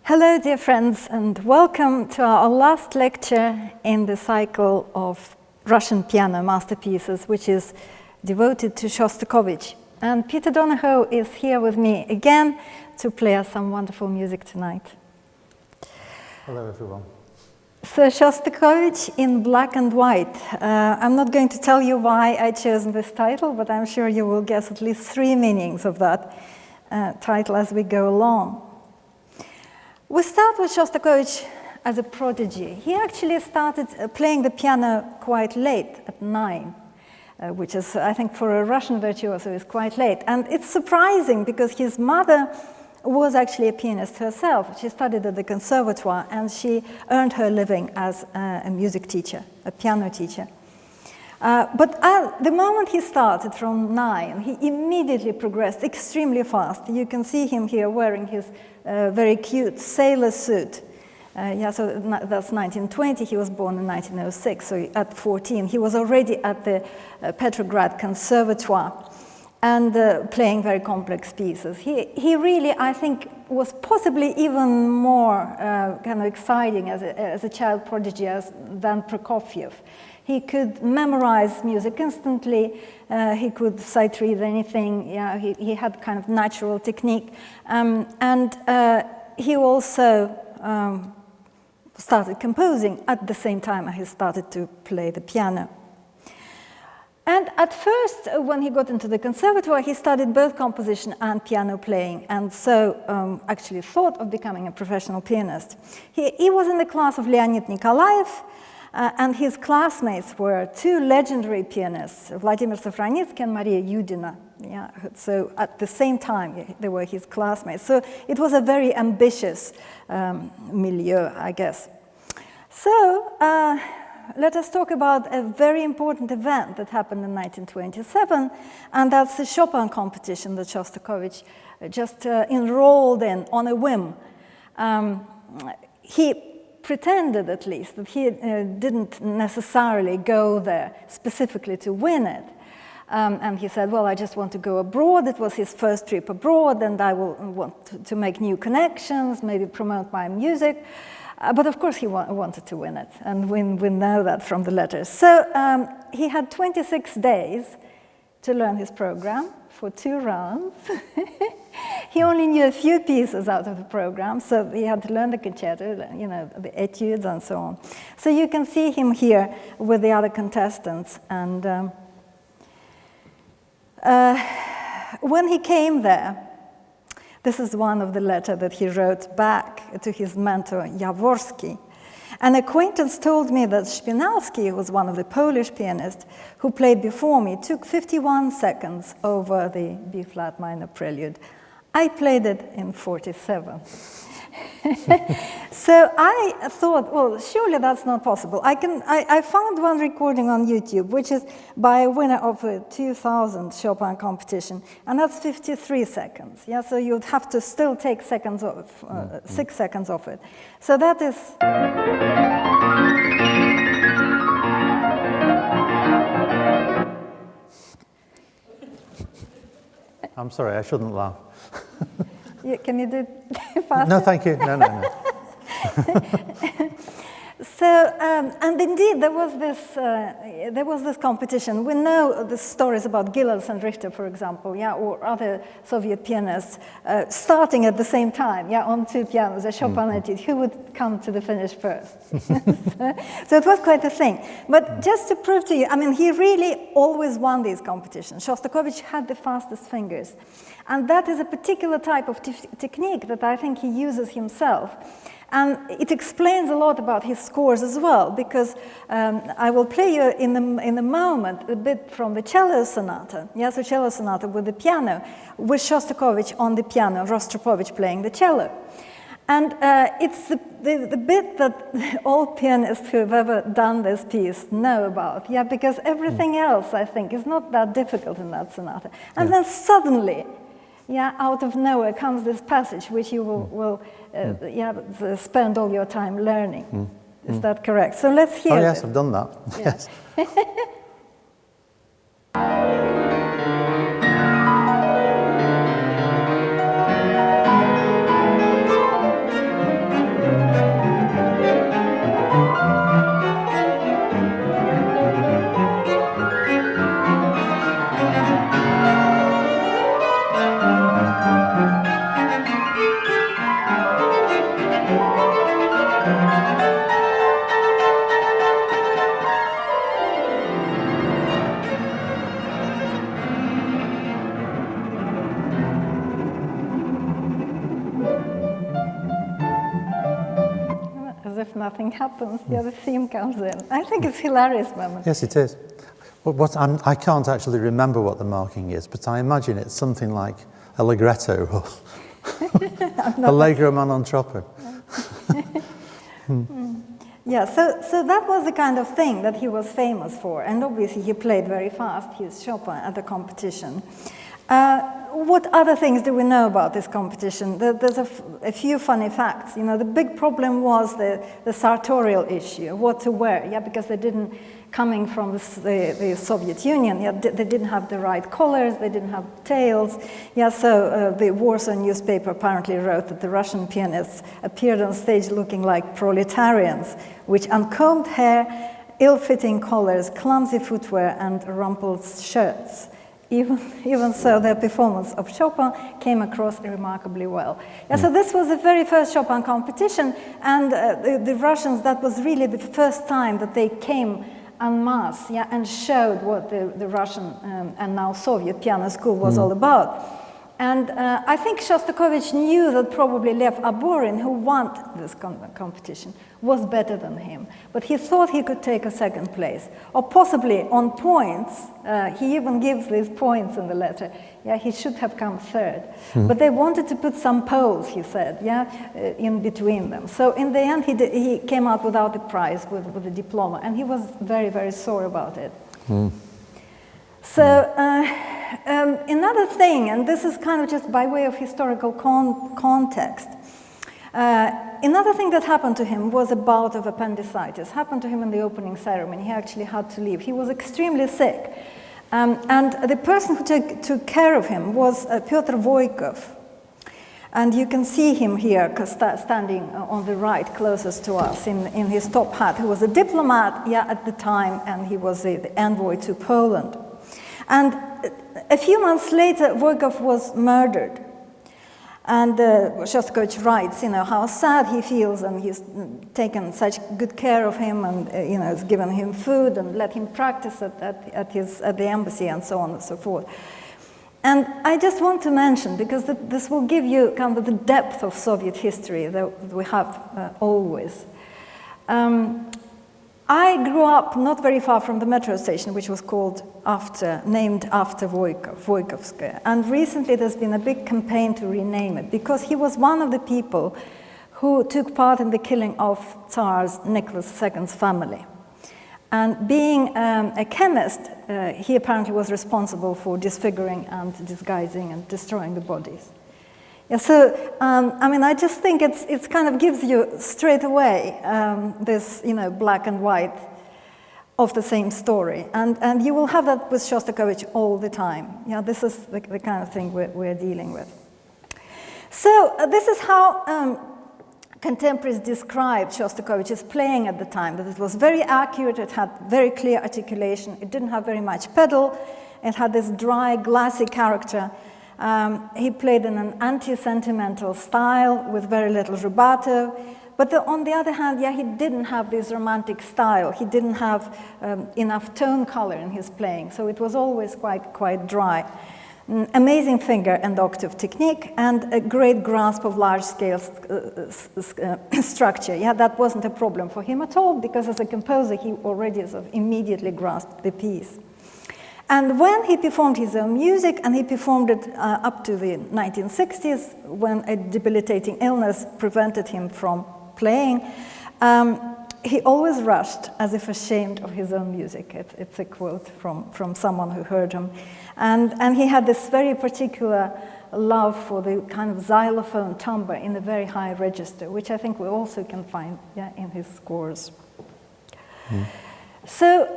Hello, dear friends, and welcome to our last lecture in the cycle of Russian piano masterpieces, which is devoted to Shostakovich. And Peter Donahoe is here with me again to play us some wonderful music tonight. Hello, everyone. So Shostakovich in black and white. I'm not going to tell you why I chose this title, but I'm sure you will guess at least three meanings of that title as we go along. We start with Shostakovich as a prodigy. He actually started playing the piano quite late, at 9, which is, I think, for a Russian virtuoso is quite late. And it's surprising because his mother was actually a pianist herself. She studied at the conservatoire and she earned her living as a music teacher, a piano teacher. But at the moment he started from 9, he immediately progressed extremely fast. You can see him here wearing his very cute sailor suit. So that's 1920. He was born in 1906. So at 14, he was already at the Petrograd Conservatoire and playing very complex pieces. He really, I think, was possibly even more kind of exciting as a child prodigy than Prokofiev. He could memorize music instantly. He could sight read anything. Yeah, he had kind of natural technique. And he also started composing at the same time he started to play the piano. And at first, when he got into the conservatoire, he studied both composition and piano playing, and so actually thought of becoming a professional pianist. He was in the class of Leonid Nikolaev, and his classmates were two legendary pianists, Vladimir Safranitsky and Maria Yudina. Yeah, so at the same time, they were his classmates. So it was a very ambitious milieu, I guess. So let us talk about a very important event that happened in 1927, and that's the Chopin Competition that Shostakovich just enrolled in on a whim. He pretended, at least, that he didn't necessarily go there specifically to win it. And he said, well, I just want to go abroad. It was his first trip abroad, and I will want to make new connections, maybe promote my music. But of course he wanted to win it, and we know that from the letters. So he had 26 days to learn his program for 2 rounds. He only knew a few pieces out of the program, so he had to learn the concerto, you know, the etudes and so on. So you can see him here with the other contestants. And when he came there, this is one of the letters that he wrote back to his mentor, Jaworski. An acquaintance told me that Spinalski, who was one of the Polish pianists who played before me, took 51 seconds over the B-flat minor prelude. I played it in 47. So I thought, well, surely that's not possible. I found one recording on YouTube, which is by a winner of a 2000 Chopin competition, and that's 53 seconds. Yeah, so you'd have to still take seconds off, 6 seconds off it. So that is. I'm sorry, I shouldn't laugh. Yeah, can you do it faster? No, thank you. No. So, and indeed, there was this competition. We know the stories about Gilels and Richter, for example, yeah, or other Soviet pianists starting at the same time, yeah, on 2 pianos, a Chopin etude. Who would come to the finish first? So it was quite a thing. But just to prove to you, I mean, he really always won these competitions. Shostakovich had the fastest fingers. And that is a particular type of technique that I think he uses himself. And it explains a lot about his scores as well, because I will play you in a moment a bit from the cello sonata. Yes, a cello sonata with the piano, with Shostakovich on the piano, Rostropovich playing the cello. And it's the bit that all pianists who have ever done this piece know about, yeah, because everything else, I think, is not that difficult in that sonata. And then suddenly, yeah, out of nowhere comes this passage which you will spend all your time learning. Is that correct? So let's hear it. Oh, yes, I've done that. Yes. As if nothing happens, the other theme comes in. I think it's a hilarious moment. Yes, it is. I can't actually remember what the marking is, but I imagine it's something like allegretto or allegro ma non troppo. Yeah, so that was the kind of thing that he was famous for, and obviously he played very fast, his Chopin at the competition. What other things do we know about this competition? There's a few funny facts. You know, the big problem was the sartorial issue, what to wear, yeah, because they didn't, coming from the Soviet Union, yeah, they didn't have the right collars, they didn't have tails, yeah, so the Warsaw newspaper apparently wrote that the Russian pianists appeared on stage looking like proletarians, with uncombed hair, ill-fitting collars, clumsy footwear, and rumpled shirts. Even so, their performance of Chopin came across remarkably well. Yeah, so this was the very first Chopin competition, and the Russians, that was really the first time that they came en masse, yeah, and showed what the Russian and now Soviet piano school was all about. And I think Shostakovich knew that probably Lev Aburin, who won this competition, was better than him. But he thought he could take a second place, or possibly on points. He even gives these points in the letter. Yeah, he should have come third. But they wanted to put some poles, he said, yeah, in between them. So in the end, he came out without a prize, with a diploma, and he was very, very sore about it. So another thing, and this is kind of just by way of historical context, another thing that happened to him was a bout of appendicitis. Happened to him in the opening ceremony. He actually had to leave. He was extremely sick. And the person who took care of him was Pyotr Voykov. And you can see him here standing on the right, closest to us, in his top hat. He was a diplomat, yeah, at the time, and he was the envoy to Poland. And a few months later, Voykov was murdered. And Shostakovich writes, you know, how sad he feels, and he's taken such good care of him, and you know, has given him food and let him practice at the embassy, and so on and so forth. And I just want to mention, because this will give you kind of the depth of Soviet history that we have always. I grew up not very far from the metro station, which was named after Voykovskaya. And recently there's been a big campaign to rename it, because he was one of the people who took part in the killing of Tsar Nicholas II's family. And being a chemist, he apparently was responsible for disfiguring and disguising and destroying the bodies. Yeah, so, I mean, I just think it's kind of gives you straight away this, you know, black and white of the same story. And you will have that with Shostakovich all the time. Yeah, this is the kind of thing we're dealing with. So this is how contemporaries described Shostakovich's playing at the time, that it was very accurate, it had very clear articulation, it didn't have very much pedal, it had this dry, glassy character. He played in an anti-sentimental style with very little rubato, but on the other hand, yeah, he didn't have this romantic style. He didn't have enough tone color in his playing, so it was always quite dry. Amazing finger and octave technique, and a great grasp of large-scale structure. Yeah, that wasn't a problem for him at all, because as a composer, he already sort of immediately grasped the piece. And when he performed his own music, and he performed it up to the 1960s, when a debilitating illness prevented him from playing, he always rushed, as if ashamed of his own music. It's a quote from someone who heard him. And he had this very particular love for the kind of xylophone timbre in a very high register, which I think we also can find, yeah, in his scores. So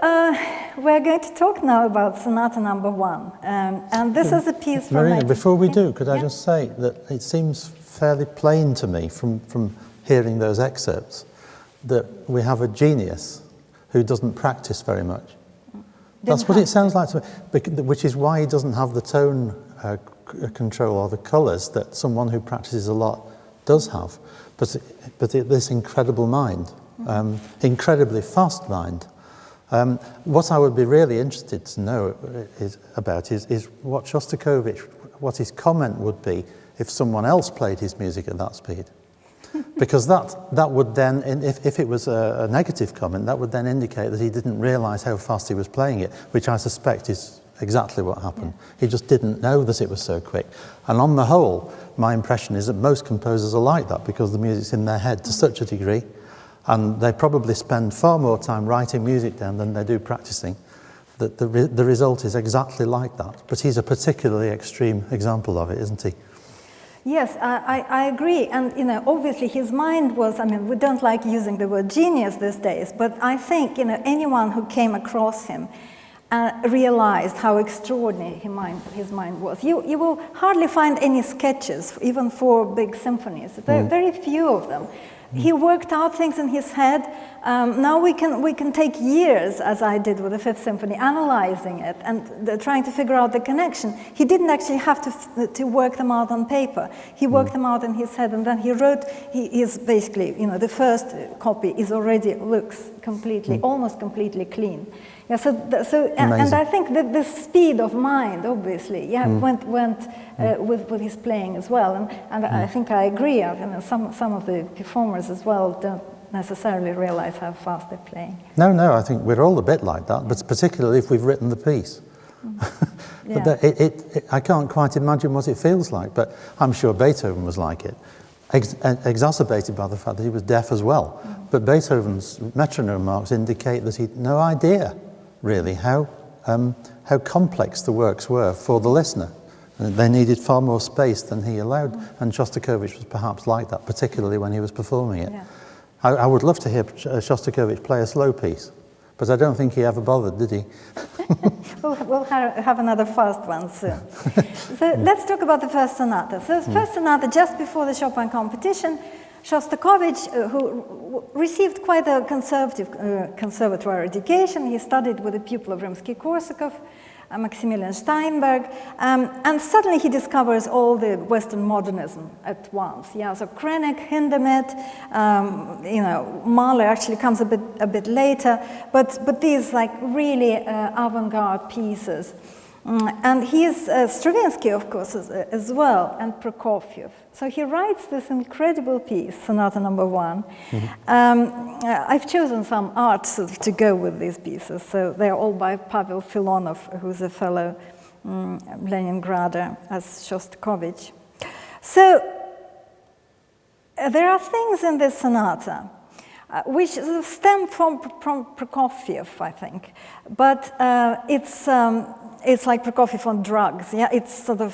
we're going to talk now about Sonata No. 1, and this is a piece from... Marina, before we do, could I just say that it seems fairly plain to me from hearing those excerpts that we have a genius who doesn't practice very much. That's what it sounds like to me, which is why he doesn't have the tone control or the colours that someone who practices a lot does have, this incredible mind, incredibly fast mind. What I would be really interested to know is what Shostakovich, what his comment would be if someone else played his music at that speed. Because that would then, if it was a negative comment, that would then indicate that he didn't realise how fast he was playing it, which I suspect is exactly what happened. Yeah. He just didn't know that it was so quick. And on the whole, my impression is that most composers are like that because the music's in their head to such a degree, and they probably spend far more time writing music down than they do practicing. That the result is exactly like that. But he's a particularly extreme example of it, isn't he? Yes, I agree. And, obviously his mind was, we don't like using the word genius these days, but I think, anyone who came across him realized how extraordinary his mind was. You will hardly find any sketches, even for big symphonies. Very few of them. He worked out things in his head. Now we can take years, as I did with the Fifth Symphony, analyzing it and trying to figure out the connection. He didn't actually have to work them out on paper. He worked them out in his head, and then he wrote. He is basically, the first copy looks completely, almost completely clean. Yeah, and I think that the speed of mind, obviously, went with his playing as well, and I think I agree. Some of the performers as well don't necessarily realize how fast they're playing. No, I think we're all a bit like that, but particularly if we've written the piece. But I can't quite imagine what it feels like, but I'm sure Beethoven was like it, exacerbated by the fact that he was deaf as well. But Beethoven's metronome marks indicate that he had no idea, really, how complex the works were for the listener. They needed far more space than he allowed, and Shostakovich was perhaps like that, particularly when he was performing it. Yeah. I would love to hear Shostakovich play a slow piece, but I don't think he ever bothered, did he? We'll have another fast one soon. So let's talk about the first sonata. So the first sonata, just before the Chopin competition, Shostakovich, who received quite a conservatory education, he studied with a pupil of Rimsky-Korsakov, Maximilian Steinberg, and suddenly he discovers all the Western modernism at once. Yeah, so Krennek, Hindemith, Mahler actually comes a bit later, but these like really avant-garde pieces. And he is Stravinsky, of course, as well, and Prokofiev. So he writes this incredible piece, Sonata No. 1. I've chosen some arts to go with these pieces. So they're all by Pavel Filonov, who's a fellow Leningrader, as Shostakovich. So there are things in this sonata which stem from Prokofiev, I think. But it's like Prokofiev on drugs, yeah. It's sort of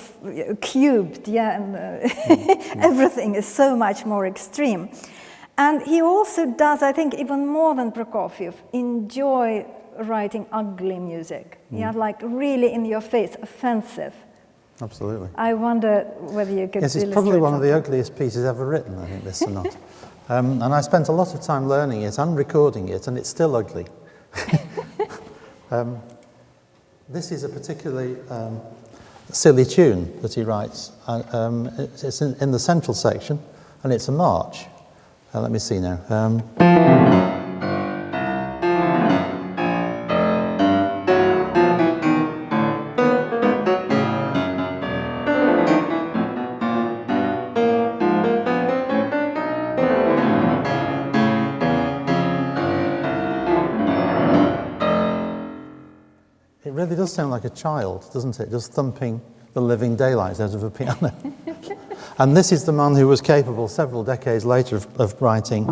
cubed, yeah, and everything is so much more extreme. And he also does, I think, even more than Prokofiev, enjoy writing ugly music, yeah, like really in your face, offensive. Absolutely. I wonder whether you could. Yes, it's probably one of the ugliest pieces ever written, I think, this sonata. And I spent a lot of time learning it and recording it, and it's still ugly. This is a particularly silly tune that he writes. It's in the central section, and it's a march. Let me see now. It really does sound like a child, doesn't it? Just thumping the living daylights out of a piano. And this is the man who was capable several decades later of writing.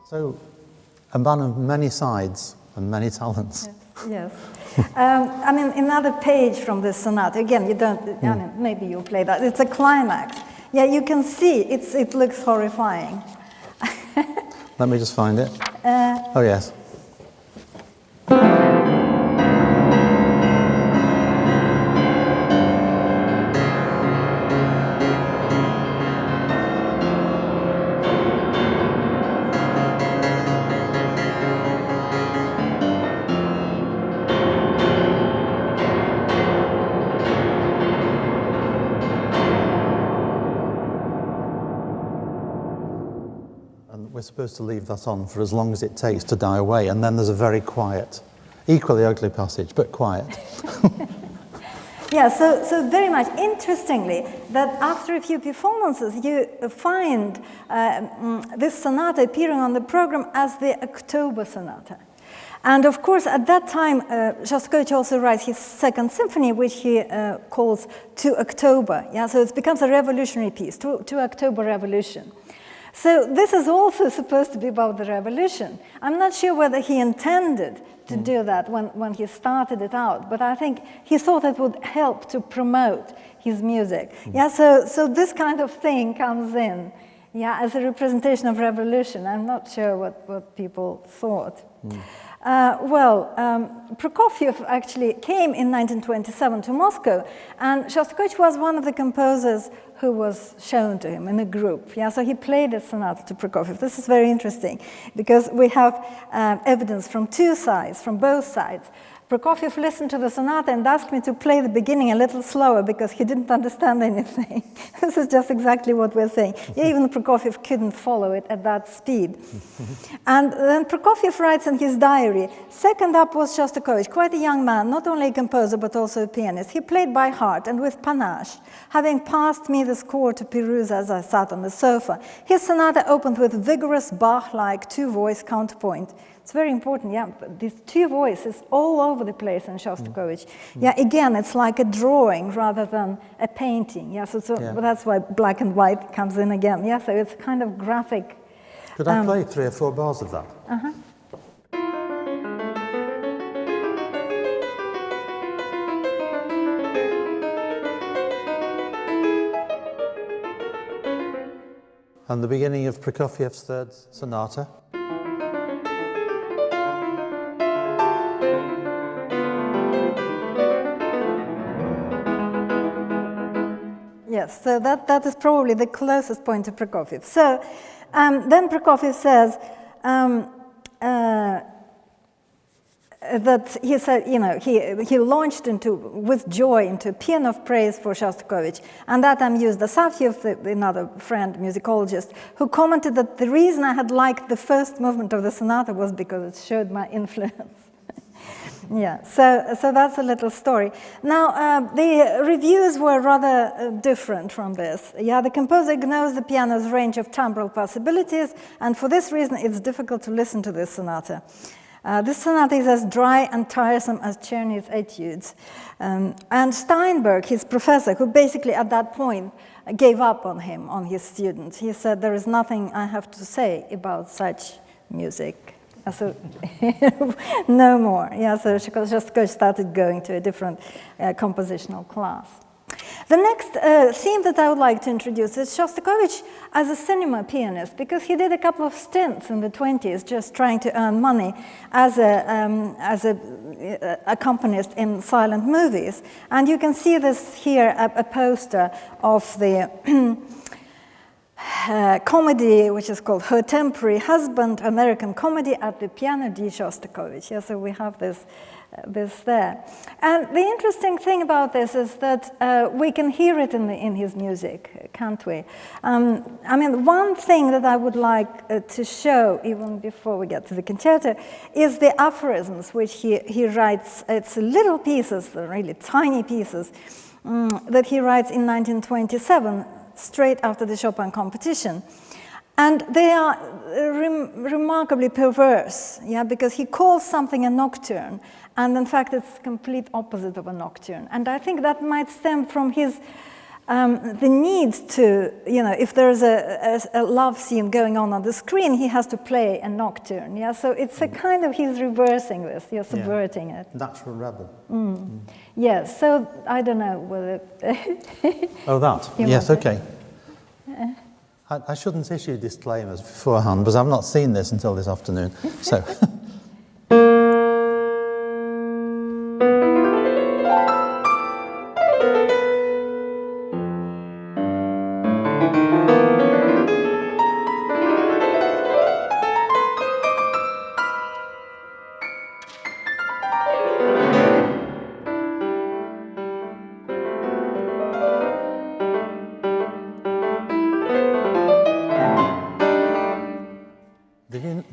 So, a man of many sides and many talents. Yes. I mean, another page from this sonata, again, you don't, I mean, maybe you'll play that. It's a climax. Yeah, you can see, it looks horrifying. Let me just find it. Oh, yes. we're supposed to leave that on for as long as it takes to die away, and then there's a very quiet, equally ugly passage, but quiet. Yeah, so very much interestingly, that after a few performances, you find this sonata appearing on the program as the October Sonata. And of course, at that time, Shostakovich also writes his second symphony, which he calls To October. Yeah, so it becomes a revolutionary piece, to October Revolution. So this is also supposed to be about the revolution. I'm not sure whether he intended to do that when he started it out, but I think he thought it would help to promote his music. Yeah, so this kind of thing comes in, yeah, as a representation of revolution. I'm not sure what people thought. Prokofiev actually came in 1927 to Moscow, and Shostakovich was one of the composers who was shown to him in a group. Yeah, so he played a sonata to Prokofiev. This is very interesting because we have evidence from two sides, from both sides. Prokofiev listened to the sonata and asked me to play the beginning a little slower because he didn't understand anything. This is just exactly what we're saying. Even Prokofiev couldn't follow it at that speed. And then Prokofiev writes in his diary, second up was Shostakovich, quite a young man, not only a composer but also a pianist. He played by heart and with panache, having passed me the score to peruse as I sat on the sofa. His sonata opened with vigorous Bach-like two-voice counterpoint. It's very important, yeah, these two voices all over the place in Shostakovich. Yeah, again, it's like a drawing rather than a painting. Yeah, but that's why black and white comes in again. Yeah, so it's kind of graphic. Could I play 3 or 4 bars of that? Uh-huh. And the beginning of Prokofiev's third sonata. Yes, so that is probably the closest point to Prokofiev. So then Prokofiev says that he said, you know, he launched with joy into a paean of praise for Shostakovich, and that amused Asafiev, another friend, musicologist, who commented that the reason I had liked the first movement of the sonata was because it showed my influence. Yeah, so that's a little story. Now, the reviews were rather different from this. Yeah, the composer ignores the piano's range of timbral possibilities, and for this reason, it's difficult to listen to this sonata. This sonata is as dry and tiresome as Czerny's etudes. And Steinberg, his professor, who basically at that point gave up on him, on his student, he said, there is nothing I have to say about such music. So no more. Yeah, so Shostakovich started going to a different compositional class. The next theme that I would like to introduce is Shostakovich as a cinema pianist, because he did a couple of stints in the 20s just trying to earn money as a accompanist in silent movies. And you can see this here, a poster of the comedy, which is called Her Temporary Husband, American comedy at the Piano di Shostakovich. Yeah, so we have this there. And the interesting thing about this is that we can hear it in his music, can't we? I mean, one thing that I would like to show, even before we get to the concerto, is the aphorisms which he writes. It's little pieces, really tiny pieces, that he writes in 1927, straight after the Chopin Competition. And they are remarkably perverse, yeah, because he calls something a nocturne, and in fact it's complete opposite of a nocturne. And I think that might stem from his, the need to, you know, if there's a love scene going on the screen, he has to play a nocturne, yeah, so it's a kind of, he's reversing this, you're subverting it. Natural rhythm. Yes, so I don't know whether... Oh, that, yes, okay. I shouldn't issue disclaimers beforehand, because I've not seen this until this afternoon, so...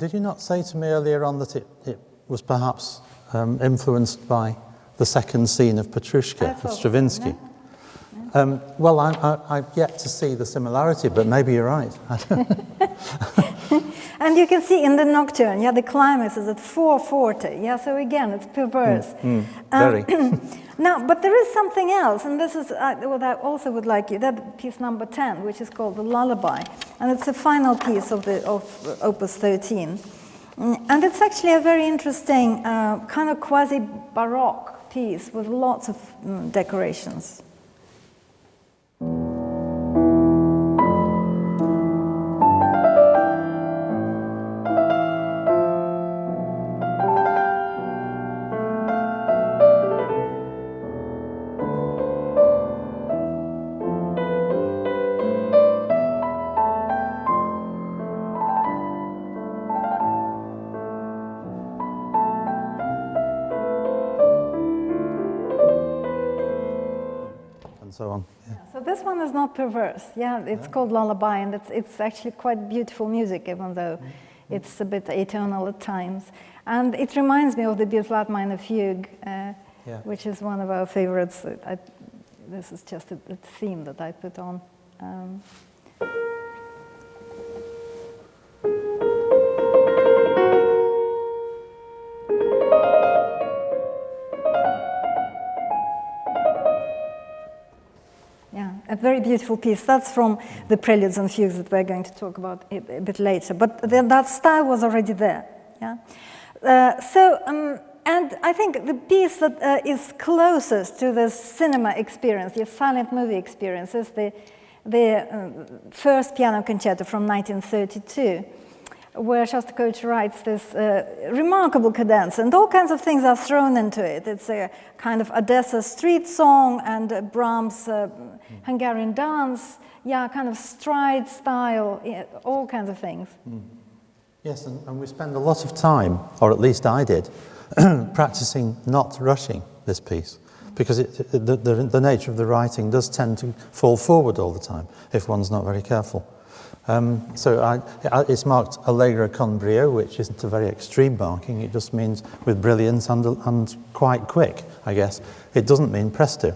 Did you not say to me earlier on that it was perhaps influenced by the second scene of Petrushka of Stravinsky? So, no? Well, I've yet to see the similarity, but maybe you're right. And you can see in the nocturne, the climax is at 4:40. So again, it's perverse. Very. Now, but there is something else, and this is what I also would like you. That piece number 10, which is called the Lullaby, and it's the final piece of Opus 13, and it's actually a very interesting kind of quasi-Baroque piece with lots of decorations. So on. So this one is not perverse. It's called Lullaby, and it's actually quite beautiful music, even though it's a bit atonal at times. And it reminds me of the B-flat minor fugue, which is one of our favorites. This is just a theme that I put on. A very beautiful piece. That's from the Preludes and Fugues that we're going to talk about a bit later. But that style was already there. And I think the piece that is closest to the cinema experience, the silent movie experience, is the first piano concerto from 1932, where Shostakovich writes this remarkable cadenza, and all kinds of things are thrown into it. It's a kind of Odessa street song and Brahms' Hungarian dance, kind of stride style, all kinds of things. Yes, and we spend a lot of time, or at least I did, practicing not rushing this piece, because the nature of the writing does tend to fall forward all the time if one's not very careful. So it's marked allegro con brio, which isn't a very extreme marking. It just means with brilliance and quite quick, I guess. It doesn't mean presto.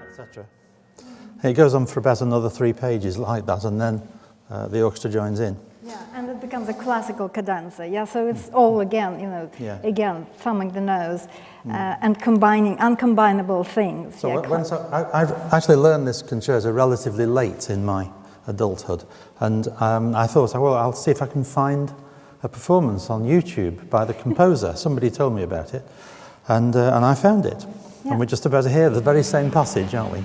Etc. It goes on for about another 3 pages like that, and then the orchestra joins in. And it becomes a classical cadenza. So it's all again, again thumbing the nose and combining uncombinable things. So I've actually learned this concerto relatively late in my adulthood, and I thought, well, I'll see if I can find a performance on YouTube by the composer. Somebody told me about it, and I found it. And we're just about to hear the very same passage, aren't we?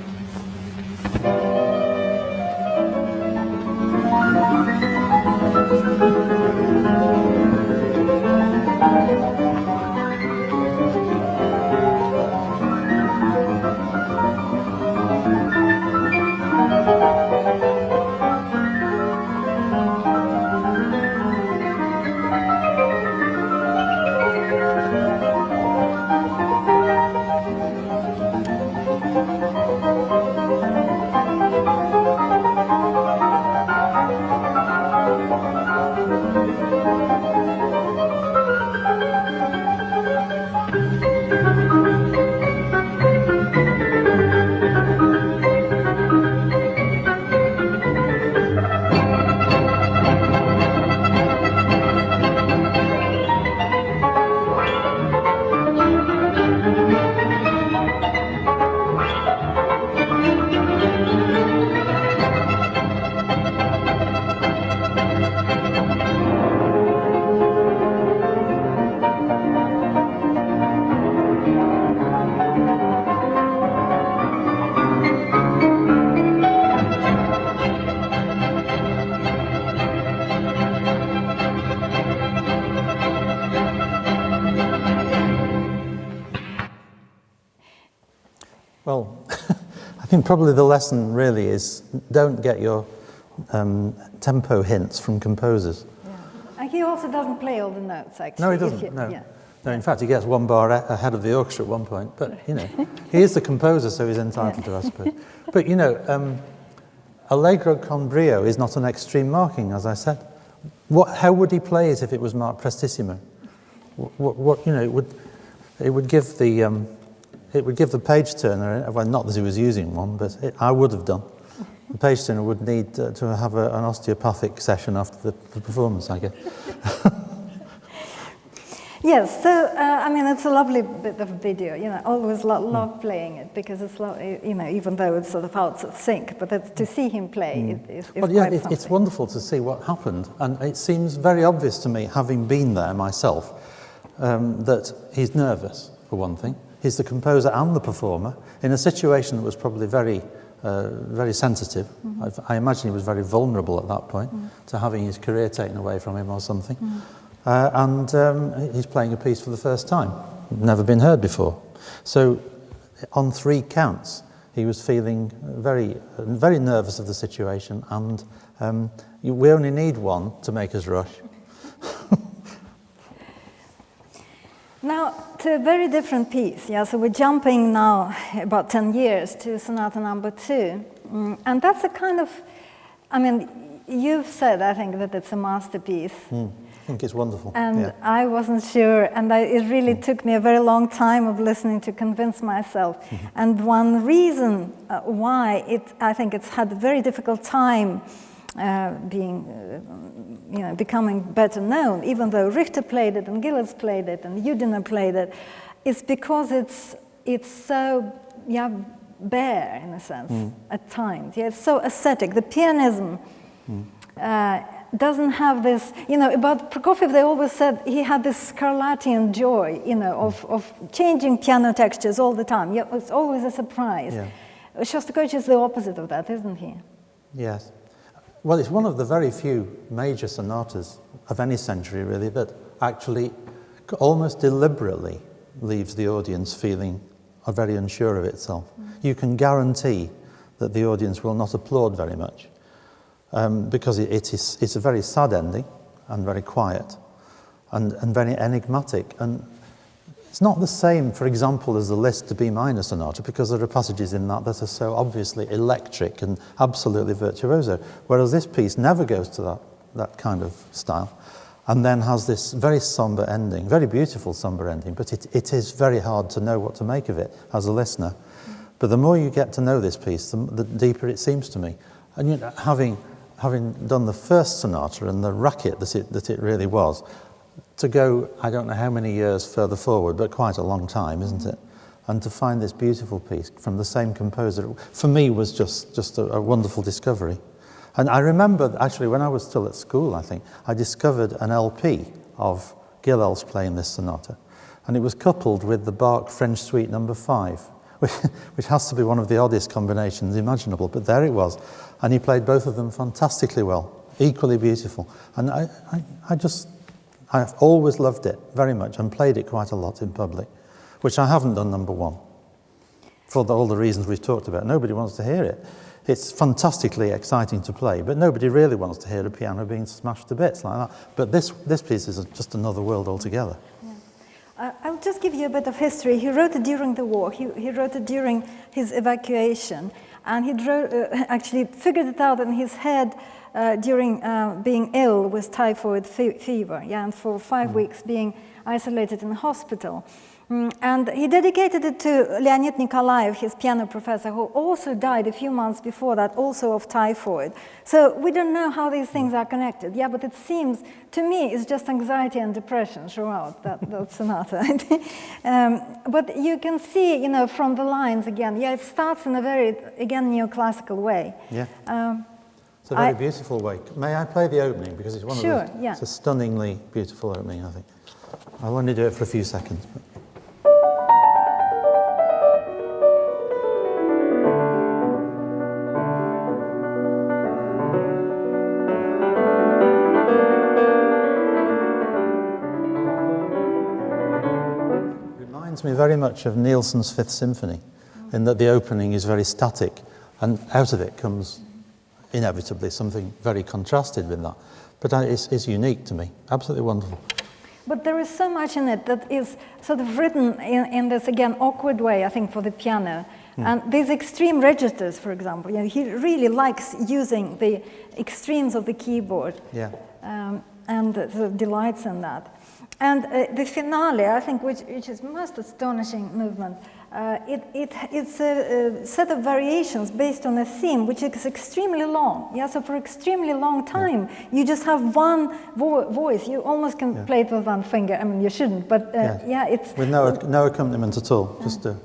Well, I think probably the lesson really is don't get your tempo hints from composers. Yeah. And he also doesn't play all the notes, actually. No, he doesn't. No, in fact, he gets one bar ahead of the orchestra at one point. But, you know, he is the composer, so he's entitled to, I suppose. But, you know, Allegro con brio is not an extreme marking, as I said. How would he play it if it was marked prestissimo? You know, it would give the page turner. Well, not that he was using one, but I would have done. The page turner would need to have an osteopathic session after the performance, I guess. Yes, so I mean, it's a lovely bit of video. You know, always love playing it because it's, you know, even though it's sort of out of sync, but to see him play is well, yeah, it's wonderful to see what happened, and it seems very obvious to me, having been there myself, that he's nervous for one thing. He's the composer and the performer in a situation that was probably very sensitive. I imagine he was very vulnerable at that point to having his career taken away from him or something. And he's playing a piece for the first time, never been heard before. So on 3 counts, he was feeling very, very nervous of the situation, and we only need one to make us rush. Now, to a very different piece, yeah, so we're jumping now about 10 years to Sonata No. 2. And that's a kind of, I mean, you've said, I think, that it's a masterpiece. I think it's wonderful. And I wasn't sure, and it really took me a very long time of listening to convince myself. And one reason why I think it's had a very difficult time you know, becoming better known, even though Richter played it and Gillis played it and Udiner played it, is because it's so bare in a sense at times. Yeah, it's so ascetic. The pianism doesn't have this, you know, about Prokofiev they always said he had this Scarlattian joy, you know, of changing piano textures all the time. Yeah, it's always a surprise. Yeah. Shostakovich is the opposite of that, isn't he? Yes. Well, it's one of the very few major sonatas of any century, really, that actually almost deliberately leaves the audience feeling very unsure of itself. You can guarantee that the audience will not applaud very much. Because it's a very sad ending and very quiet and very enigmatic. And it's not the same, for example, as the Liszt to B minor sonata, because there are passages in that are so obviously electric and absolutely virtuoso, whereas this piece never goes to that kind of style, and then has this very somber ending, very beautiful somber ending, but it is very hard to know what to make of it as a listener. But the more you get to know this piece, the deeper it seems to me. And you know, having done the first sonata and the racket that it really was, to go, I don't know how many years further forward, but quite a long time, isn't it? And to find this beautiful piece from the same composer, for me, was just a wonderful discovery. And I remember, actually, when I was still at school, I think, I discovered an LP of Gilels playing this sonata. And it was coupled with the Bach French Suite No. 5, which has to be one of the oddest combinations imaginable, but there it was. And he played both of them fantastically well, equally beautiful. And I've always loved it very much and played it quite a lot in public, which I haven't done No. 1, for all the reasons we've talked about. Nobody wants to hear it. It's fantastically exciting to play, but nobody really wants to hear a piano being smashed to bits like that. But this piece is just another world altogether. Yeah. I'll just give you a bit of history. He wrote it during the war. He wrote it during his evacuation. And he actually figured it out in his head during being ill with typhoid fever, and for 5 weeks being isolated in the hospital. And he dedicated it to Leonid Nikolaev, his piano professor, who also died a few months before that, also of typhoid. So we don't know how these things are connected. Yeah, but it seems, to me, it's just anxiety and depression throughout that sonata. But you can see, you know, from the lines again, it starts in a very, again, neoclassical way. Yeah. It's a very beautiful way. May I play the opening? Because it's one of those, it's a stunningly beautiful opening, I think. I'll only do it for a few seconds. Reminds me very much of Nielsen's Fifth Symphony, in that the opening is very static, and out of it comes inevitably something very contrasted with that. But it's unique to me, absolutely wonderful. But there is so much in it that is sort of written in this, again, awkward way, I think, for the piano. And these extreme registers, for example, he really likes using the extremes of the keyboard. Yeah. And sort of delights in that. And the finale, I think, which is most astonishing movement, it's a set of variations based on a theme which is extremely long. Yeah, so for extremely long time, you just have one voice. You almost can play it with one finger. I mean, you shouldn't, but it's... With no accompaniment at all, just a...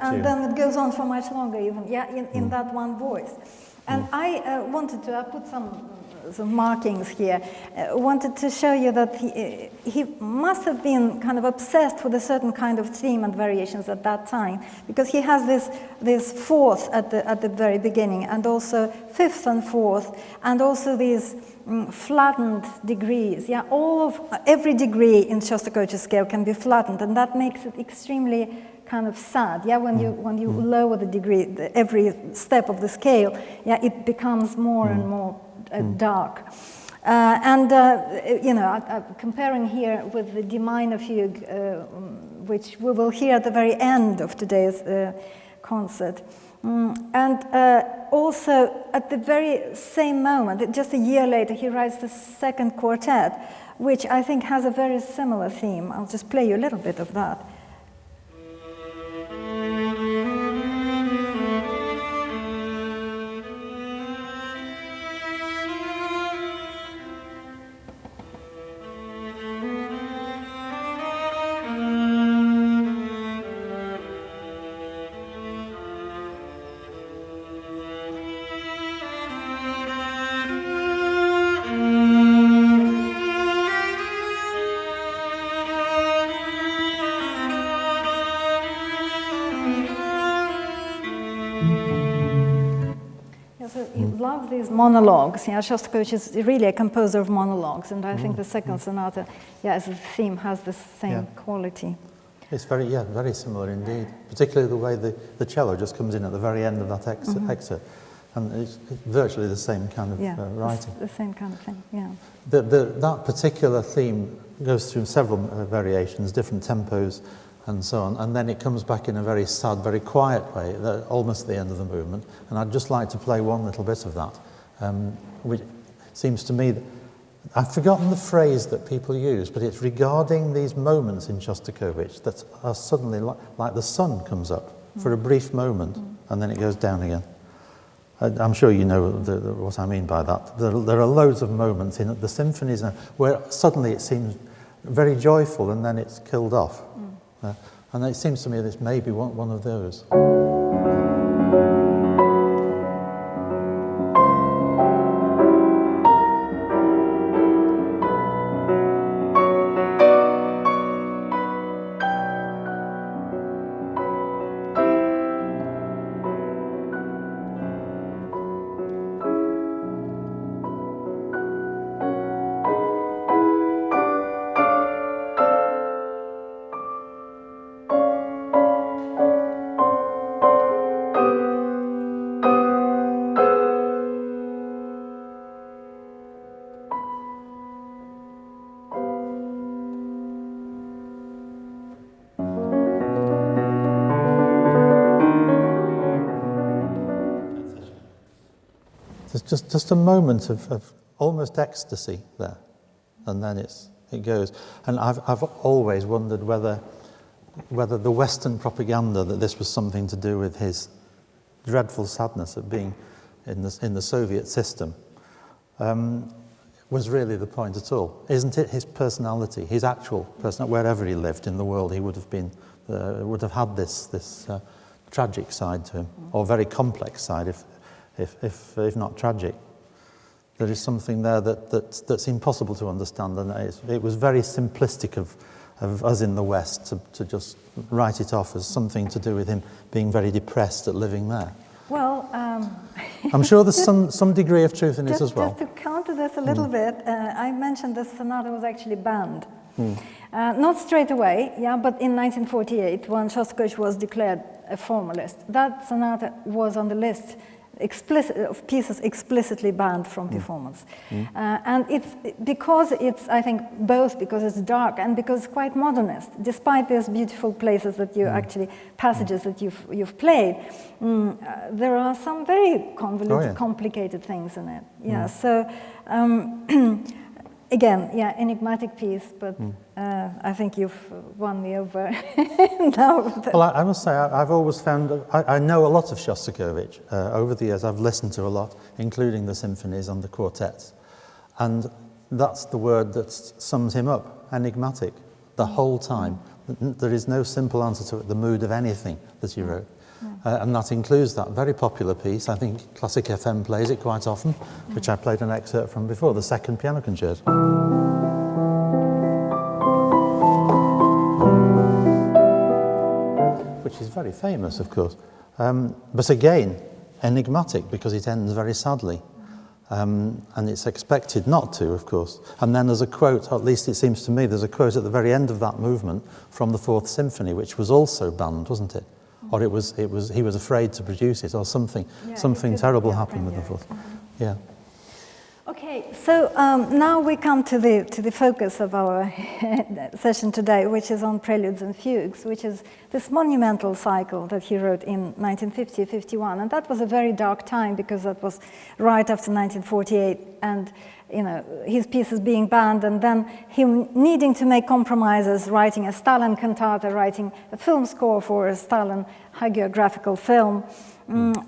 And then it goes on for much longer, even, in that one voice. And I wanted to, I put some markings here, wanted to show you that he must have been kind of obsessed with a certain kind of theme and variations at that time, because he has this fourth at the very beginning, and also fifth and fourth, and also these flattened degrees. Yeah, every degree in Shostakovich's scale can be flattened, and that makes it extremely kind of sad. Yeah, when you lower the degree, every step of the scale, it becomes more and more dark. Comparing here with the D minor fugue, which we will hear at the very end of today's concert. Also, at the very same moment, just a year later, he writes the second quartet, which I think has a very similar theme. I'll just play you a little bit of that. These monologues. Shostakovich is really a composer of monologues, and I think the second sonata, as a theme, has the same quality. It's very similar indeed. Particularly the way the cello just comes in at the very end of that excerpt, and it's virtually the same kind of writing. The same kind of thing. Yeah. That particular theme goes through several variations, different tempos, and so on, and then it comes back in a very sad, very quiet way, almost at the end of the movement. And I'd just like to play one little bit of that, which seems to me that I've forgotten the phrase that people use, but it's regarding these moments in Shostakovich that are suddenly like the sun comes up for a brief moment, and then it goes down again. I'm sure you know what I mean by that. There are loads of moments in the symphonies where suddenly it seems very joyful, and then it's killed off. And it seems to me this may be one of those. There's just a moment of almost ecstasy there, and then it goes. And I've always wondered whether the Western propaganda that this was something to do with his dreadful sadness of being in the Soviet system was really the point at all. Isn't it his personality, his actual personality, wherever he lived in the world, he would have had this tragic side to him, or very complex side, if not tragic. There is something there that's impossible to understand, and it was very simplistic of of us in the West to just write it off as something to do with him being very depressed at living there. Well, I'm sure there's some degree of truth in it as well. Just to counter this a little bit, I mentioned the sonata was actually banned. Not straight away, yeah, but in 1948, when Shostakovich was declared a formalist, that sonata was on the list of pieces explicitly banned from performance. And it's because it's, I think, both because it's dark and because it's quite modernist. Despite these beautiful places that you actually, passages that you've played, there are some very convoluted, complicated things in it. Yeah, so again, yeah, enigmatic piece, but I think you've won me over now. Well, I must say, I've always found, I know a lot of Shostakovich. Over the years, I've listened to a lot, including the symphonies and the quartets. And that's the word that sums him up, enigmatic, the whole time. There is no simple answer to it, the mood of anything that he wrote. And that includes that very popular piece. I think Classic FM plays it quite often, which I played an excerpt from before, the second piano concerto. Which is very famous, of course. But again, enigmatic, because it ends very sadly. And it's expected not to, of course. And then there's a quote, at least it seems to me, there's a quote at the very end of that movement from the Fourth Symphony, which was also banned, wasn't it? Or he was afraid to produce it, or something terrible happened with the Fourth. Yeah. Okay, so now we come to the focus of our session today, which is on Preludes and Fugues, which is this monumental cycle that he wrote in 1950-51, and that was a very dark time because that was right after 1948, and his pieces being banned, and then him needing to make compromises, writing a Stalin cantata, writing a film score for a Stalin hagiographical film,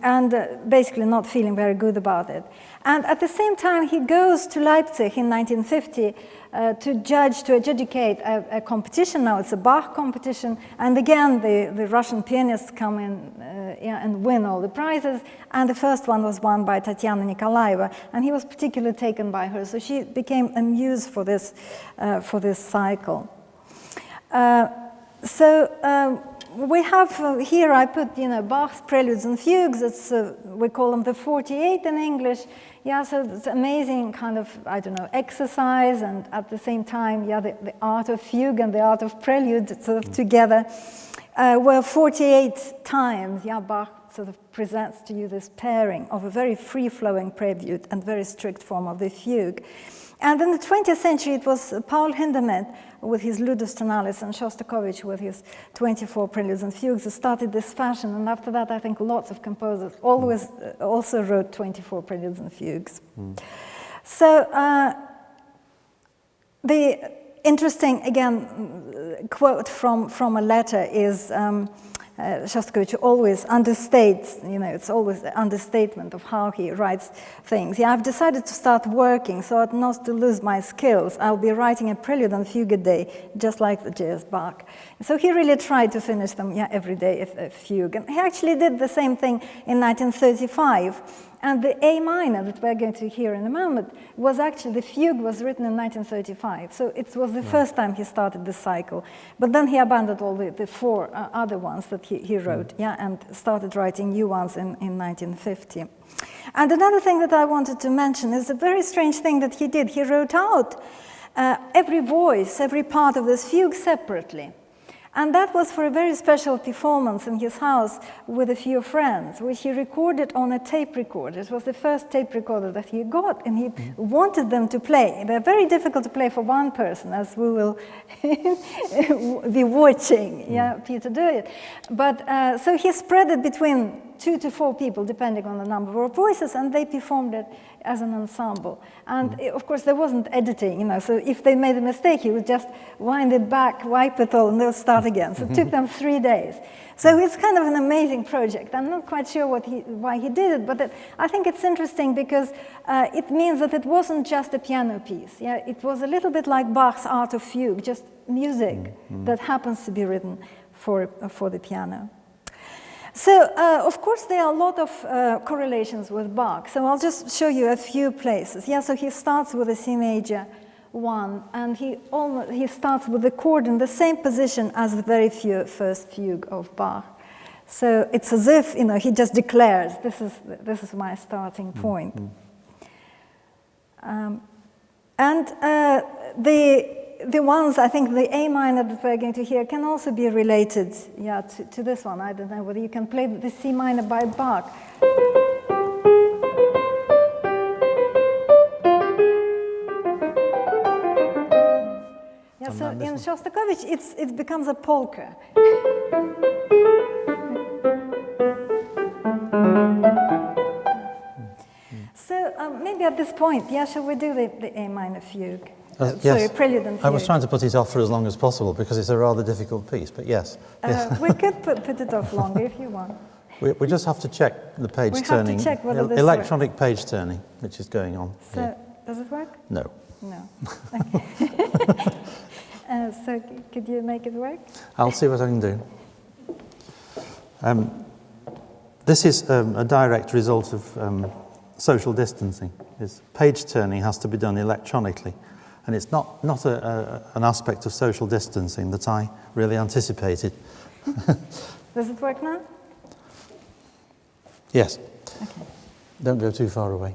and basically not feeling very good about it. And at the same time, he goes to Leipzig in 1950 to adjudicate a competition. Now it's a Bach competition, and again the Russian pianists come in and win all the prizes, and the first one was won by Tatiana Nikolaeva, and he was particularly taken by her, so she became a muse for this cycle. We have here, I put, Bach's Preludes and Fugues. It's, we call them the 48 in English. Yeah, so it's amazing kind of, exercise, and at the same time, the art of fugue and the art of prelude sort of together. Where 48 times, Bach sort of presents to you this pairing of a very free-flowing prelude and very strict form of the fugue. And in the 20th century, it was Paul Hindemith with his Ludus and Shostakovich with his 24 Preludes and Fugues who started this fashion. And after that, I think lots of composers always also wrote 24 Preludes and Fugues. So the interesting, again, quote from a letter is Shostakovich always understates, it's always an understatement of how he writes things. I've decided to start working so as not to lose my skills. I'll be writing a prelude and fugue a day, just like the jazz Bach. So he really tried to finish them every day, a fugue. And he actually did the same thing in 1935. And the A minor that we're going to hear in a moment was actually, the fugue was written in 1935. So it was the first time he started this cycle. But then he abandoned all the four other ones that he wrote, and started writing new ones in 1950. And another thing that I wanted to mention is a very strange thing that he did. He wrote out every voice, every part of this fugue separately. And that was for a very special performance in his house with a few friends, which he recorded on a tape recorder. It was the first tape recorder that he got, and he wanted them to play. They're very difficult to play for one person, as we will be watching Peter do it. But so he spread it between 2 to 4 people, depending on the number of voices, and they performed it as an ensemble. And of course, there wasn't editing, so if they made a mistake, he would just wind it back, wipe it all, and they'll start again. So it took them 3 days. So it's kind of an amazing project. I'm not quite sure why he did it, but I think it's interesting because it means that it wasn't just a piano piece. It was a little bit like Bach's Art of Fugue, just music that happens to be written for the piano. So, of course, there are a lot of correlations with Bach. So I'll just show you a few places. So he starts with a C major 1, and he starts with the chord in the same position as the very first fugue of Bach. So it's as if, he just declares, this is my starting point. And the ones, I think the A minor that we're going to hear can also be related to this one. I don't know whether you can play the C minor by Bach. Yeah, so in Shostakovich, it becomes a polka. So maybe at this point, shall we do the A minor fugue? Yes. Sorry, Prelude and Fugue. I was trying to put it off for as long as possible because it's a rather difficult piece, but yes. We could put it off longer if you want. We just have to check the page turning. We have to check whether this electronic works. Page turning, which is going on. So, does it work? No. No. Okay. So, could you make it work? I'll see what I can do. This is a direct result of social distancing. Page turning has to be done electronically, and it's not an aspect of social distancing that I really anticipated. Does it work now? Yes. Okay. Don't go too far away.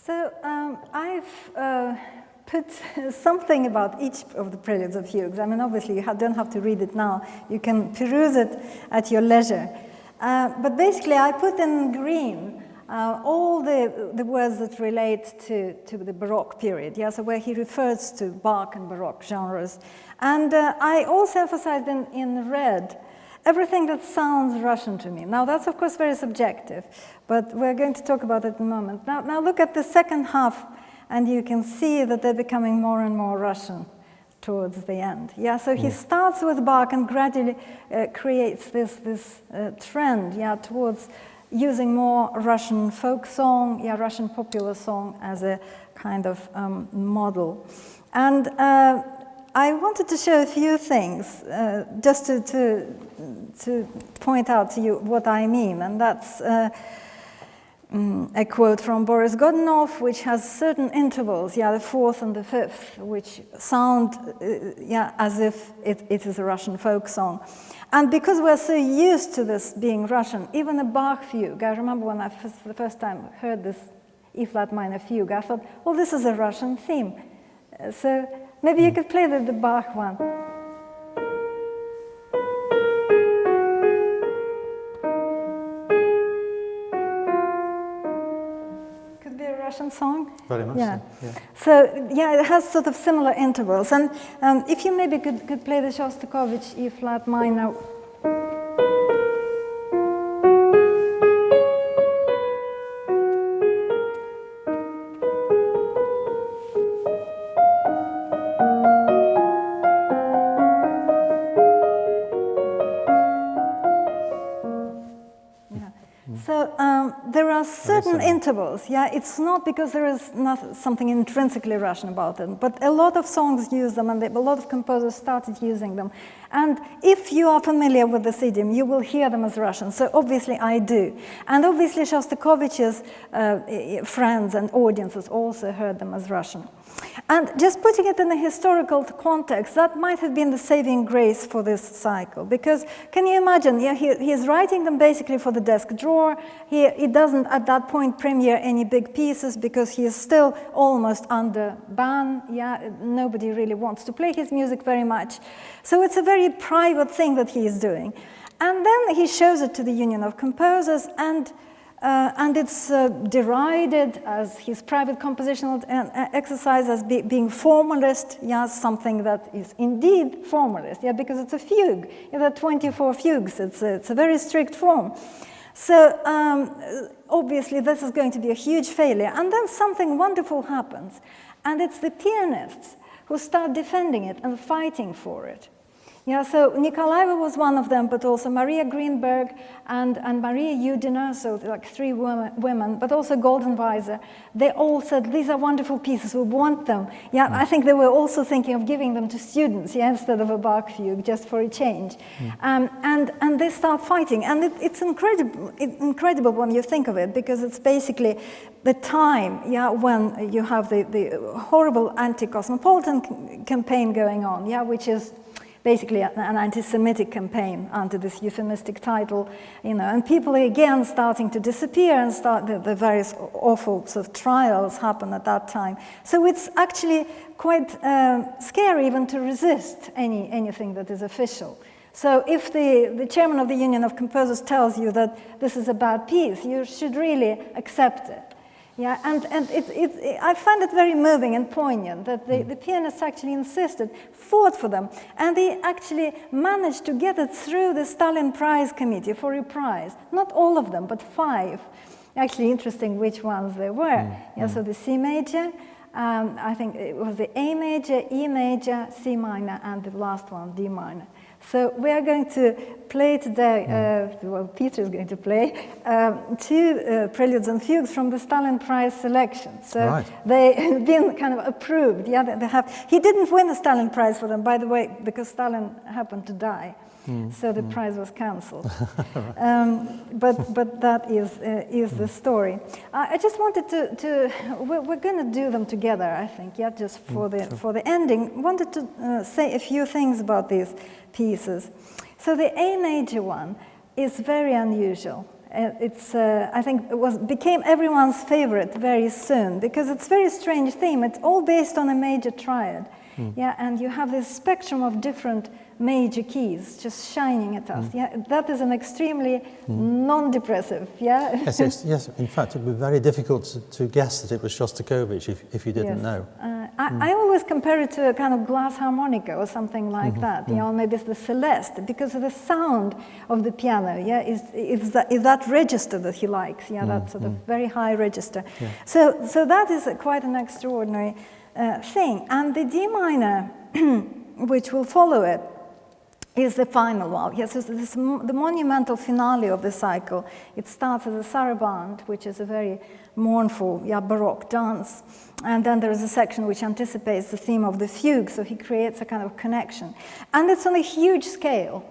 So I've put something about each of the Preludes and Fugues. I mean, obviously, you don't have to read it now. You can peruse it at your leisure. But basically, I put in green all the words that relate to the Baroque period, so where he refers to Bach and Baroque genres. And I also emphasized in red everything that sounds Russian to me. Now, that's, of course, very subjective, but we're going to talk about it in a moment. Now look at the second half, and you can see that they're becoming more and more Russian towards the end. So he starts with Bach and gradually creates this trend, towards using more Russian folk song, Russian popular song as a kind of model. And I wanted to show a few things just to point out to you what I mean, and that's a quote from Boris Godunov, which has certain intervals, the fourth and the fifth, which sound as if it is a Russian folk song. And because we're so used to this being Russian, even a Bach fugue, I remember when I for the first time heard this E-flat minor fugue, I thought, well, this is a Russian theme. So maybe you could play the Bach one. Russian song? Very much so, yeah. So, it has sort of similar intervals. And if you maybe could play the Shostakovich E-flat minor. So there are certain intervals, it's not because there is something intrinsically Russian about them, but a lot of songs use them, and a lot of composers started using them. And if you are familiar with this idiom, you will hear them as Russian, so obviously I do. And obviously Shostakovich's friends and audiences also heard them as Russian. And just putting it in a historical context, that might have been the saving grace for this cycle. Because can you imagine, he's writing them basically for the desk drawer. He doesn't at that point premiere any big pieces because he is still almost under ban. Nobody really wants to play his music very much. So it's a very private thing that he is doing. And then he shows it to the Union of Composers, and it's derided as his private compositional exercise as being formalist, something that is indeed formalist, because it's a fugue. There are 24 fugues. It's a very strict form. So obviously this is going to be a huge failure. And then something wonderful happens, and it's the pianists who start defending it and fighting for it. So Nikolaeva was one of them, but also Maria Greenberg and Maria Udina, so like three women, but also Goldenweiser. They all said, these are wonderful pieces, we want them. I think they were also thinking of giving them to students, instead of a Bach fugue, just for a change. And they start fighting, and it's incredible when you think of it, because it's basically the time, when you have the horrible anti-cosmopolitan campaign going on, which is basically an anti-Semitic campaign under this euphemistic title, and people are again starting to disappear, and the various awful sort of trials happen at that time. So it's actually quite scary even to resist anything that is official. So if the chairman of the Union of Composers tells you that this is a bad piece, you should really accept it. And I find it very moving and poignant that the pianists actually insisted, fought for them, and they actually managed to get it through the Stalin Prize Committee for a prize. Not all of them, but 5. Actually interesting which ones they were. So the C major, I think it was the A major, E major, C minor, and the last one, D minor. So we are going to play today, well, Peter is going to play, 2 Preludes and Fugues from the Stalin Prize selection. So they've been kind of approved. They have. He didn't win the Stalin Prize for them, by the way, because Stalin happened to die. So the prize was cancelled. But that is the story. I just wanted to we're going to do them together, I think, just for the ending. Wanted to say a few things about these pieces. So the A major one is very unusual. It's I think became everyone's favorite very soon, because it's a very strange theme. It's all based on a major triad. And you have this spectrum of different major keys just shining at us. That is an extremely non-depressive. Yes. In fact, it would be very difficult to guess that it was Shostakovich if you didn't know. I always compare it to a kind of glass harmonica or something like that. Maybe it's the celeste, because of the sound of the piano. Is that register that he likes. That sort of very high register. So that is quite an extraordinary thing. And the D minor, which will follow it, is the final one. Yes, it's the monumental finale of the cycle. It starts as a saraband, which is a very mournful, Baroque dance. And then there is a section which anticipates the theme of the fugue, so he creates a kind of connection. And it's on a huge scale.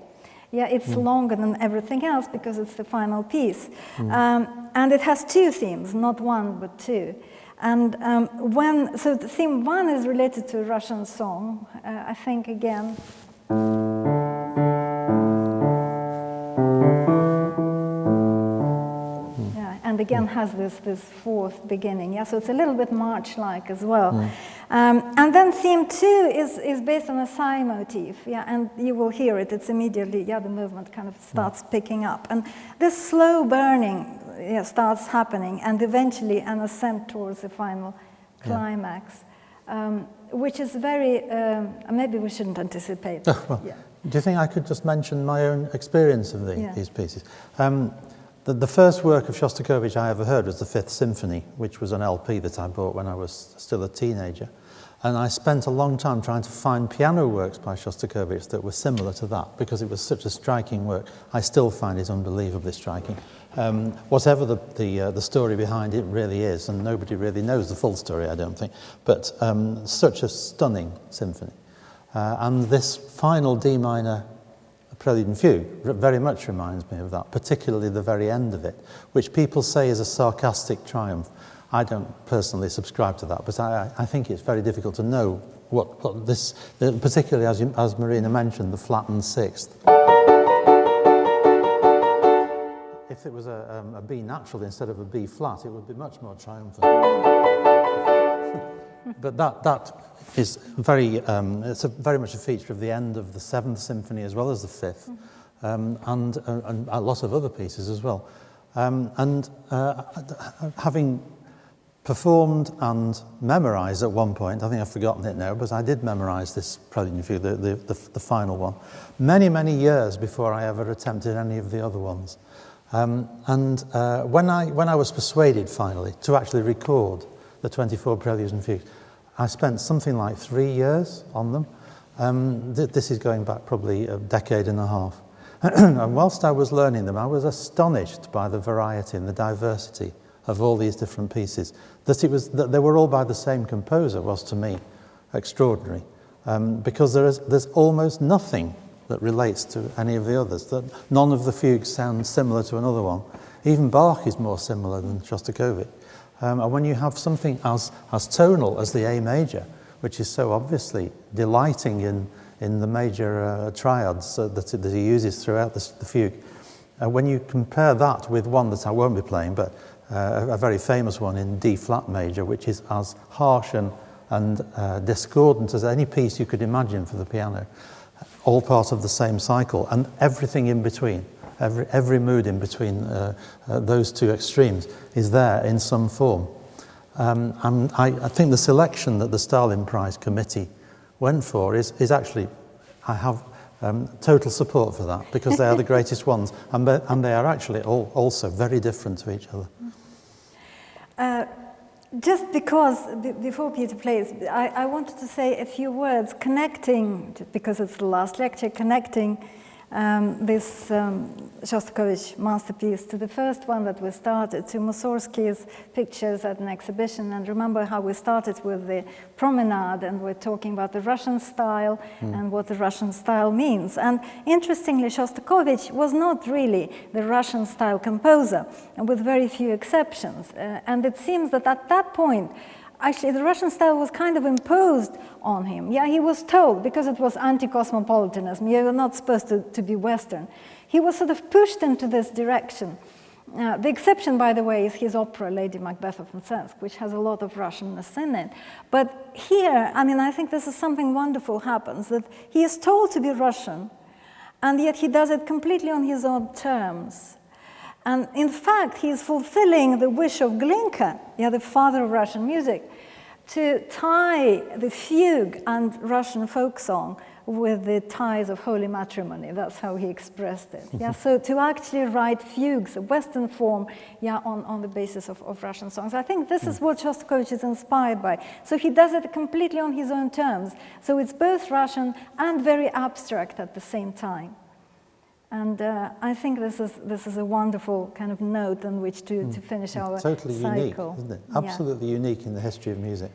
Yeah, it's longer than everything else because it's the final piece. And it has two themes, not one, but two. And so the theme one is related to a Russian song, I think again. And again has this fourth beginning, so it's a little bit march-like as well. And then theme two is based on a psi motif, and you will hear it. It's immediately, the movement kind of starts picking up, and this slow burning starts happening, and eventually an ascent towards the final climax, which is very. Maybe we shouldn't anticipate. Do you think I could just mention my own experience of these pieces? The first work of Shostakovich I ever heard was the Fifth Symphony, which was an LP that I bought when I was still a teenager. And I spent a long time trying to find piano works by Shostakovich that were similar to that, because it was such a striking work. I still find it unbelievably striking. Whatever the story behind it really is, and nobody really knows the full story, I don't think, but such a stunning symphony. And this final D minor Prelude and Fugue very much reminds me of that, particularly the very end of it, which people say is a sarcastic triumph. I don't personally subscribe to that, but I think it's very difficult to know what this, particularly as Marina mentioned, the flattened sixth. If it was a B natural instead of a B flat, it would be much more triumphant. But that is very, it's very much a feature of the end of the Seventh Symphony as well as the Fifth, and a lot of other pieces as well. Having performed and memorized at one point, I think I've forgotten it now, but I did memorize this Prelude and Fugue, the final one, many years before I ever attempted any of the other ones. When I was persuaded finally to actually record the 24 Preludes and Fugues, I spent something like 3 years on them. This is going back probably a decade and a half. And whilst I was learning them, I was astonished by the variety and the diversity of all these different pieces. That they were all by the same composer was to me extraordinary, because there's almost nothing that relates to any of the others. That none of the fugues sound similar to another one. Even Bach is more similar than Shostakovich. And when you have something as tonal as the A major, which is so obviously delighting in the major triads that he uses throughout the fugue, when you compare that with one that I won't be playing, but a very famous one in D flat major, which is as harsh and discordant as any piece you could imagine for the piano, all part of the same cycle, and everything in between. Every mood in between those two extremes is there in some form. And I think the selection that the Stalin Prize Committee went for is actually, I have total support for that, because they are the greatest ones, and they are actually also very different to each other. Just because, before Peter plays, I wanted to say a few words connecting, because it's the last lecture, connecting this Shostakovich masterpiece to the first one that we started, to Musorgsky's pictures at an exhibition. And remember how we started with the promenade, and we're talking about the Russian style and what the Russian style means. And interestingly, Shostakovich was not really the Russian style composer, and with very few exceptions. And it seems that at that point, actually, the Russian style was kind of imposed on him. Yeah, he was told, because it was anti-cosmopolitanism, you're not supposed to be Western. He was sort of pushed into this direction. The exception, by the way, is his opera, Lady Macbeth of Mtsensk, which has a lot of Russianness in it. But here, I mean, I think this is something wonderful happens, that he is told to be Russian, and yet he does it completely on his own terms. And in fact, he is fulfilling the wish of Glinka, the father of Russian music, to tie the fugue and Russian folk song with the ties of holy matrimony. That's how he expressed it. Yeah, so to actually write fugues, a Western form, yeah, on the basis of Russian songs. I think this is what Shostakovich is inspired by. So he does it completely on his own terms. So it's both Russian and very abstract at the same time. And I think this is a wonderful kind of note on which to finish our totally cycle. Unique, isn't it? Absolutely unique in the history of music.